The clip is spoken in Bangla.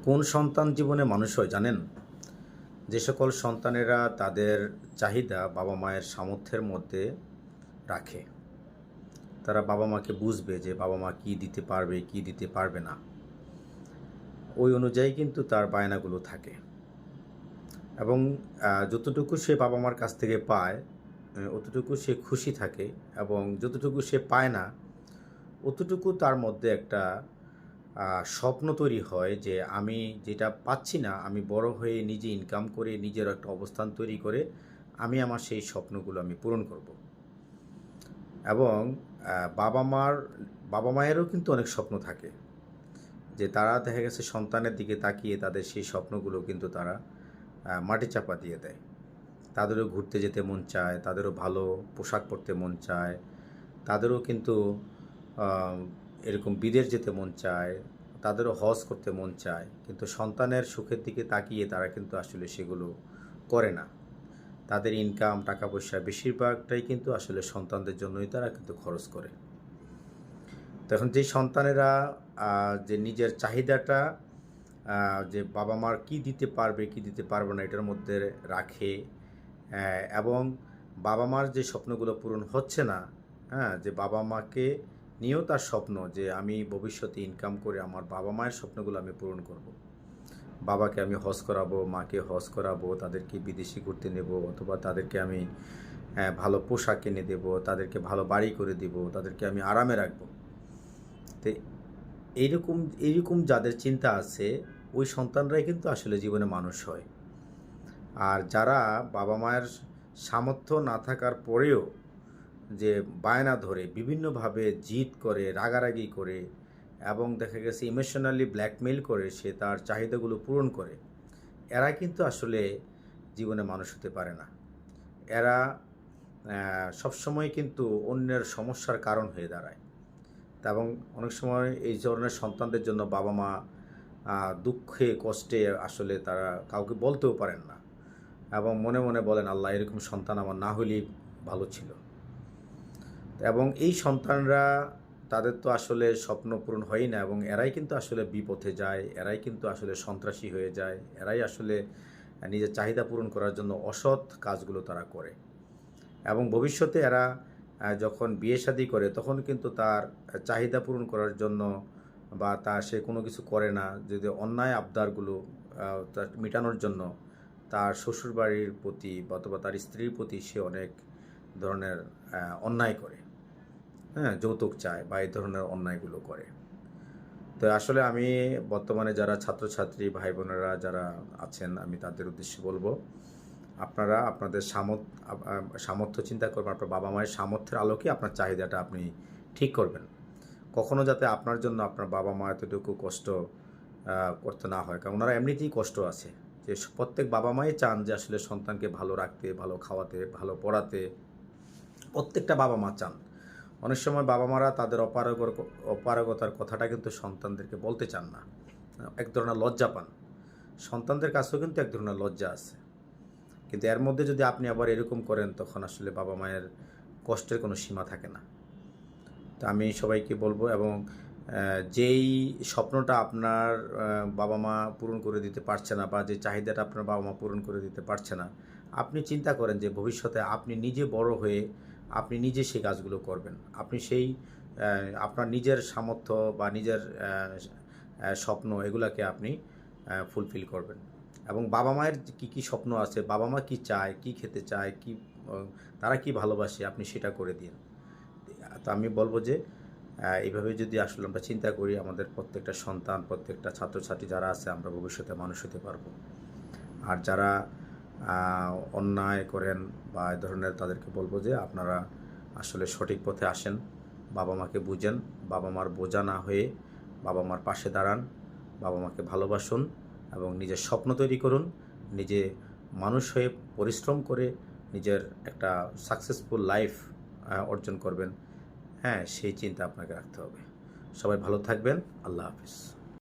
কোন সন্তান জীবনে মানুষ হয় জানেন? যে সকল সন্তানেরা তাদের চাহিদা বাবা মায়ের সামর্থ্যের মধ্যে রাখে, তারা বাবা মাকে বুঝবে যে বাবা মা কী দিতে পারবে, কী দিতে পারবে না। ওই অনুযায়ী কিন্তু তার বায়নাগুলো থাকে এবং যতটুকু সে বাবা মার কাছ থেকে পায়, অতটুকু সে খুশি থাকে এবং যতটুকু সে পায় না, অতটুকু তার মধ্যে একটা স্বপ্ন তৈরি হয় যে আমি যেটা পাচ্ছি না, আমি বড় হয়ে নিজে ইনকাম করে নিজের একটা অবস্থান তৈরি করে আমি আমার সেই স্বপ্নগুলো আমি পূরণ করব। এবং বাবা মার বাবা মায়েরও কিন্তু অনেক স্বপ্ন থাকে, যে তারা দেখা গেছে সন্তানের দিকে তাকিয়ে তাদের সেই স্বপ্নগুলো কিন্তু তারা মাটি চাপা দিয়ে দেয়। তাদেরও ঘুরতে যেতে মন চায়, তাদেরও ভালো পোশাক পরতে মন চায়, তাদেরও কিন্তু আহ, এরকম বিদেশ যেতে মন চায়, তাদেরও হজ করতে মন চায়, কিন্তু সন্তানের সুখের দিকে তাকিয়ে তারা কিন্তু আসলে সেগুলো করে না। তাদের ইনকাম টাকা পয়সা বেশিরভাগটাই কিন্তু আসলে সন্তানদের জন্যই তারা কিন্তু খরচ করে। তখন যেই সন্তানেরা যে নিজের চাহিদাটা যে বাবা মার কী দিতে পারবে কী দিতে পারবে না এটার মধ্যে রাখে, এবং বাবা মার যে স্বপ্নগুলো পূরণ হচ্ছে না, হ্যাঁ, যে বাবা মাকে নিয়েও তার স্বপ্ন যে আমি ভবিষ্যতে ইনকাম করে আমার বাবা মায়ের স্বপ্নগুলো আমি পূরণ করব। বাবাকে আমি হজ করাবো, মাকে হজ করাবো, তাদেরকে বিদেশে ঘুরতে নেব, অথবা তাদেরকে আমি ভালো পোশাক কিনে দেব, তাদেরকে ভালো বাড়ি করে দেব, তাদেরকে আমি আরামে রাখবো। তো এইরকম এইরকম যাদের চিন্তা আছে, ওই সন্তানরাই কিন্তু আসলে জীবনে মানুষ হয়। আর যারা বাবা মায়ের সামর্থ্য না থাকার পরেও যে বায়না ধরে বিভিন্নভাবে জিদ করে, রাগারাগি করে এবং দেখা গেছে ইমোশনালি ব্ল্যাকমেল করে সে তার চাহিদাগুলো পূরণ করে, এরা কিন্তু আসলে জীবনে মানুষ হতে পারে না। এরা সবসময় কিন্তু অন্যের সমস্যার কারণ হয়ে দাঁড়ায়। এবং অনেক সময় এই ধরনের সন্তানদের জন্য বাবা মা দুঃখে কষ্টে আসলে তারা কাউকে বলতেও পারেন না এবং মনে মনে বলেন, আল্লাহ, এরকম সন্তান আমার না হলেই ভালো ছিল। এবং এই সন্তানরা, তাদের তো আসলে স্বপ্ন পূরণ হয়ই না এবং এরাই কিন্তু আসলে বিপথে যায়, এরাই কিন্তু আসলে সন্ত্রাসী হয়ে যায়, এরাই আসলে নিজের চাহিদা পূরণ করার জন্য অসৎ কাজগুলো তারা করে। এবং ভবিষ্যতে এরা যখন বিয়ে শাদী করে তখন কিন্তু তার চাহিদা পূরণ করার জন্য বা সে কোনো কিছু করে না, যদি অন্যায় আবদারগুলো তার মেটানোর জন্য তার শ্বশুরবাড়ির প্রতি অথবা তার স্ত্রীর প্রতি সে অনেক ধরনের অন্যায় করে, হ্যাঁ, যৌতুক চায় বা এই ধরনের অন্যায়গুলো করে। তো আসলে আমি বর্তমানে যারা ছাত্রছাত্রী ভাই বোনেরা যারা আছেন, আমি তাদের উদ্দেশ্যে বলবো, আপনারা আপনাদের সামর্থ্য চিন্তা করবেন, আপনার বাবা মায়ের সামর্থ্যের আলোকে আপনার চাহিদাটা আপনি ঠিক করবেন। কখনো যাতে আপনার জন্য আপনার বাবা মা এতটুকু কষ্ট করতে না হয়, কারণ ওনারা এমনিতেই কষ্ট আছে। যে প্রত্যেক বাবা মাই চান যে আসলে সন্তানকে ভালো রাখতে, ভালো খাওয়াতে, ভালো পড়াতে, প্রত্যেকটা বাবা মা চান। অনেক সময় বাবা মারা তাদের অপারগতার কথাটা কিন্তু সন্তানদেরকে বলতে চান না, এক ধরনের লজ্জা পান। সন্তানদের কাছেও কিন্তু এক ধরনের লজ্জা আছে, কিন্তু এর মধ্যে যদি আপনি আবার এরকম করেন তখন আসলে বাবা মায়ের কষ্টের কোনো সীমা থাকে না। তো আমি সবাইকে বলবো, এবং যেই স্বপ্নটা আপনার বাবা মা পূরণ করে দিতে পারছে না বা যে চাহিদাটা আপনার বাবা মা পূরণ করে দিতে পারছে না, আপনি চিন্তা করেন যে ভবিষ্যতে আপনি নিজে বড় হয়ে আপনি নিজে সেই কাজগুলো করবেন। আপনি সেই আপনার নিজের সামর্থ্য বা নিজের স্বপ্ন এগুলাকে আপনি ফুলফিল করবেন। এবং বাবা মায়ের কী কী স্বপ্ন আছে, বাবা মা কী চায়, কী খেতে চায়, কী তারা কী ভালোবাসে, আপনি সেটা করে দিন। তো আমি বলবো যে এইভাবে যদি আসলে আমরা চিন্তা করি, আমাদের প্রত্যেকটা সন্তান, প্রত্যেকটা ছাত্রছাত্রী যারা আছে, আমরা ভবিষ্যতে মানুষ হতে পারবো। আর যারা অন্যায় করেন বা এই ধরনের, তাদেরকে বলবো যে আপনারা আসলে সঠিক পথে আসেন, বাবা মাকে বুঝেন, বাবা মার বোঝা না হয়ে বাবা মার পাশে দাঁড়ান, বাবা মাকে ভালোবাসুন এবং নিজের স্বপ্ন তৈরি করুন। নিজে মানুষ হয়ে পরিশ্রম করে নিজের একটা সাকসেসফুল লাইফ অর্জন করবেন। হ্যাঁ, সেই চিন্তা আপনাকে রাখতে হবে। সবাই ভালো থাকবেন। আল্লাহ হাফিজ।